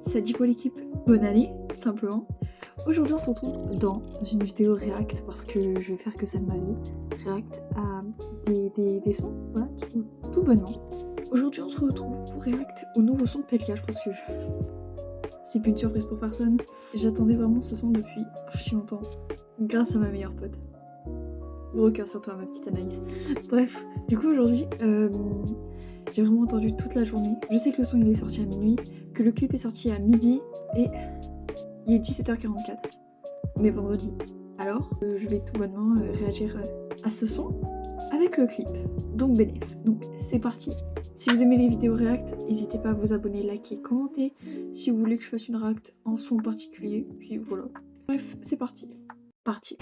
Ça dit quoi l'équipe? Bonne année, simplement. Aujourd'hui on se retrouve dans une vidéo react parce que je vais faire que ça de ma vie. React à des sons, voilà, tout bonnement. Aujourd'hui on se retrouve pour react au nouveau son de Pelka. Je pense que c'est plus une surprise pour personne. J'attendais vraiment ce son depuis archi longtemps, grâce à ma meilleure pote. Gros cœur sur toi ma petite Anaïs. Bref, du coup aujourd'hui j'ai vraiment attendu toute la journée. Je sais que le son il est sorti à minuit, que le clip est sorti à midi et il est 17h44. On est vendredi. Alors, je vais tout bonnement réagir à ce son avec le clip. Donc bénéf. Donc c'est parti. Si vous aimez les vidéos react, n'hésitez pas à vous abonner, liker, commenter. Si vous voulez que je fasse une react en son particulier, puis voilà. Bref, c'est parti. Parti.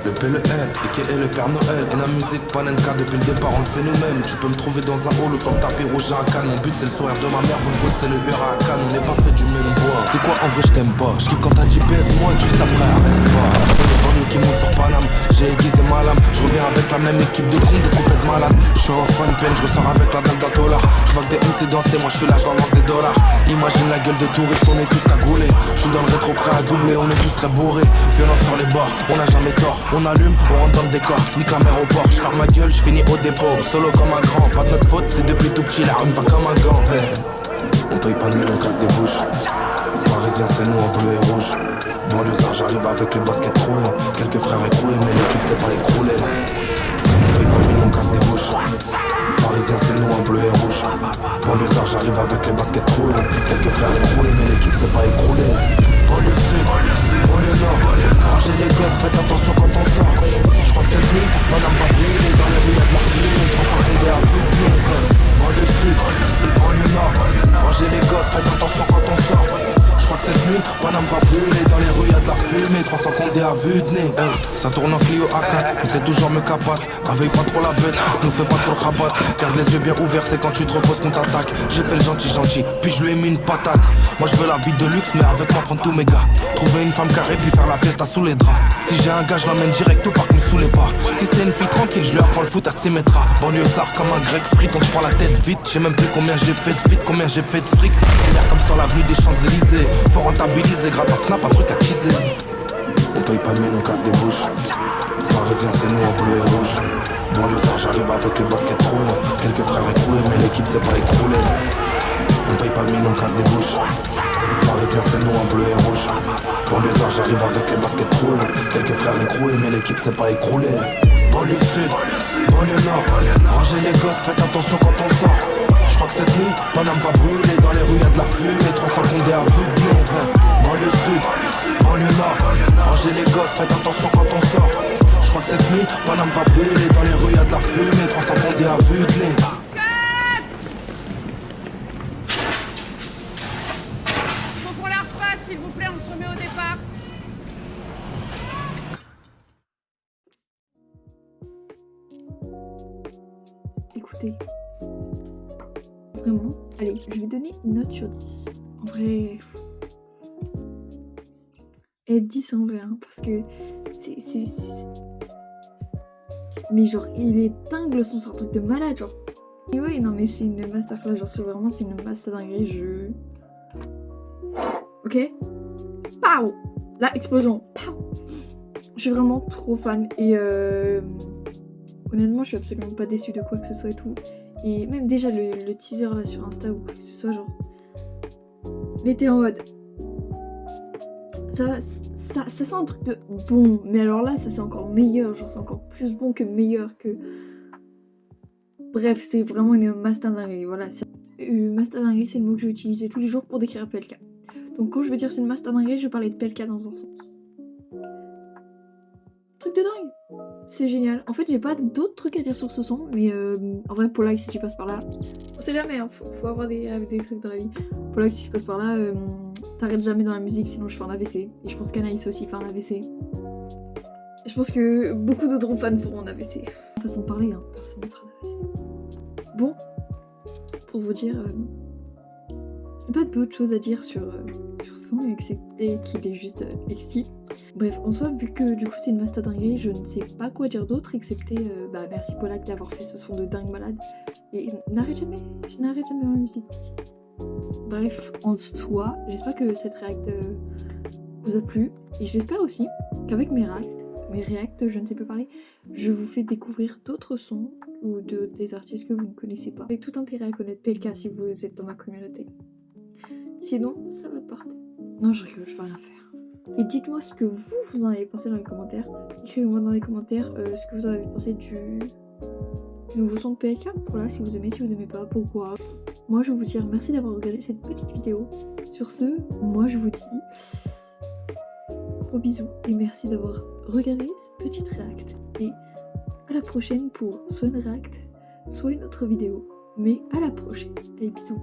Le P, le N, et qui est le Père Noël. Et la musique, Panenka, depuis le départ on le fait nous-mêmes. Tu peux me trouver dans un hall ou sur le tapis rouge à Cannes. Mon but c'est le sourire de ma mère, vous le vote c'est le Huracan. On n'est pas fait du même bois. C'est quoi en vrai je t'aime pas. Je kiffe quand t'as GPS moi et juste après reste pas. Les banlieues qui montent sur Paname, j'ai aiguisé ma lame. Je reviens avec la même équipe de cons, des complètes malades. Je suis en fin de peine, je ressors avec la dalle d'un dollar. Je vois que des MC danser, moi je suis là, je leur lance des dollars. Imagine la gueule des touristes, on est tous cagoulés. Je suis dans le rétro prêt à doubler, on est tous très bourrés. Violence sur les bords, on n'a jamais tort. On allume, on rentre dans le décor, nique la mer au port. Je ferme ma gueule, je finis au dépôt. Solo comme un grand, pas de notre faute, c'est depuis tout petit. La rime va comme un gant. On paye pas de mille, on casse des bouches. Parisien c'est nous en bleu et rouge. Banlieusard j'arrive avec les baskets trouées. Quelques frères écroués mais l'équipe s'est pas écroulée. On paye pas de mille, on casse des bouches. Parisien c'est nous en bleu et rouge. Banlieusard j'arrive avec les baskets trouées. Quelques frères écroués mais l'équipe s'est pas écroulée. Banlieue sud, banlieue nord. Rangez les gosses, faites attention quand on sort. Je crois que cette nuit, madame va brûler. Dans les rues y'a de la fumée, 300 à vue de nez. Banlieue sud, banlieue nord. Rangez les gosses, faites attention quand on sort. Je crois que cette nuit, Paname va brûler. Dans les rues y'a de la fumée, 300 condés à vue de nez. Ça tourne en Clio A4, mais c'est toujours me capate. Réveille pas trop la bête, nous fais pas trop le rabat. Garde les yeux bien ouverts, c'est quand tu te reposes qu'on t'attaque. J'ai fait le gentil, puis je lui ai mis une patate. Moi je veux la vie de luxe, mais avec moi prendre tous mes gars. Trouver une femme carrée, puis faire la fiesta sous les draps. Si j'ai un gars, je l'emmène direct au parc, me sous les pas. Si c'est une fille tranquille, je lui apprends le foot à 6 mètres. Banlieusard comme un grec frite, on se prend la tête vite. J'ai même plus combien j'ai fait de feat, combien j'ai fait de fric. C'est comme sur l'avenue des Champs-Élysées. Faut rentabiliser, gratte un snap, un truc à teaser. On paye pas de mine, on casse des bouches. Parisien c'est nous en bleu et rouge. Banlieusard j'arrive avec les baskets trouées. Quelques frères écroués mais l'équipe s'est pas écroulée. On paye pas de mine, on casse des bouches. Parisien c'est nous en bleu et rouge. Banlieusard j'arrive avec les baskets trouées. Quelques frères écroués mais l'équipe s'est pas écroulée. Banlieue sud, banlieue nord. Rangez les gosses, faites attention quand on sort. Je crois que cette nuit, Paname va brûler. Dans les rues y'a de la fumée, 300 condés à vue de nez. Banlieue sud, banlieue nord. Rangez les gosses, faites attention quand on sort. Je crois que cette nuit, Paname va brûler. Dans les rues y'a de la fumée, 300 condés à vue de nez. Faut qu'on la refasse, s'il vous plaît, on se remet au départ. Écoutez, vraiment, allez, je vais donner une note sur 10. En vrai, et 10 en vrai, hein, parce que c'est... Mais genre, il est dingue le son, c'est un truc de malade, genre. Et ouais, non mais c'est une masterclass, genre vraiment c'est une master dinguerie, Ok. Pow. La explosion. Pow. Je suis vraiment trop fan et honnêtement je suis absolument pas déçue de quoi que ce soit et tout. Et même déjà le teaser là sur Insta ou quoi que ce soit, genre il était en mode ça sent un truc de bon, mais alors là ça c'est encore meilleur, genre c'est encore plus bon que meilleur que... Bref, c'est vraiment une master dinguerie, voilà. Master dinguerie c'est le mot que je vais utiliser tous les jours pour décrire PLK. Donc quand je veux dire c'est une master dinguerie, je vais parler de PLK dans un sens. Truc de dingue. C'est génial. En fait, j'ai pas d'autres trucs à dire sur ce son, mais en vrai, Polak, si tu passes par là, on sait jamais, hein, faut avoir des trucs dans la vie. Polak, si tu passes par là, t'arrêtes jamais dans la musique, sinon je fais un AVC. Et je pense qu'Anaïs aussi fait un AVC. Et je pense que beaucoup d'autres fans feront un AVC. Façon de parler, hein, personne ne fera un AVC. Bon, pour vous dire, j'ai pas d'autres choses à dire sur sur son et qu'il est juste exquis. Bref, en soi, vu que du coup c'est une masta dinguerie, je ne sais pas quoi dire d'autre excepté merci Polak d'avoir fait ce son de dingue malade. Et je n'arrête jamais ma musique. Bref, en soi, j'espère que cette react vous a plu. Et j'espère aussi qu'avec mes reacts, je ne sais plus parler, je vous fais découvrir d'autres sons ou des artistes que vous ne connaissez pas. Avec tout intérêt à connaître PLK si vous êtes dans ma communauté. Sinon, ça va partir. Non, je rigole, je vais rien faire. Et dites-moi ce que vous en avez pensé dans les commentaires. Écrivez-moi dans les commentaires ce que vous avez pensé du nouveau son de PLK. Voilà, si vous aimez pas, pourquoi. Moi, je vais vous dire merci d'avoir regardé cette petite vidéo. Sur ce, moi, je vous dis gros bisous et merci d'avoir regardé cette petite react. Et à la prochaine pour soit une react, soit une autre vidéo. Mais à la prochaine. Allez, bisous.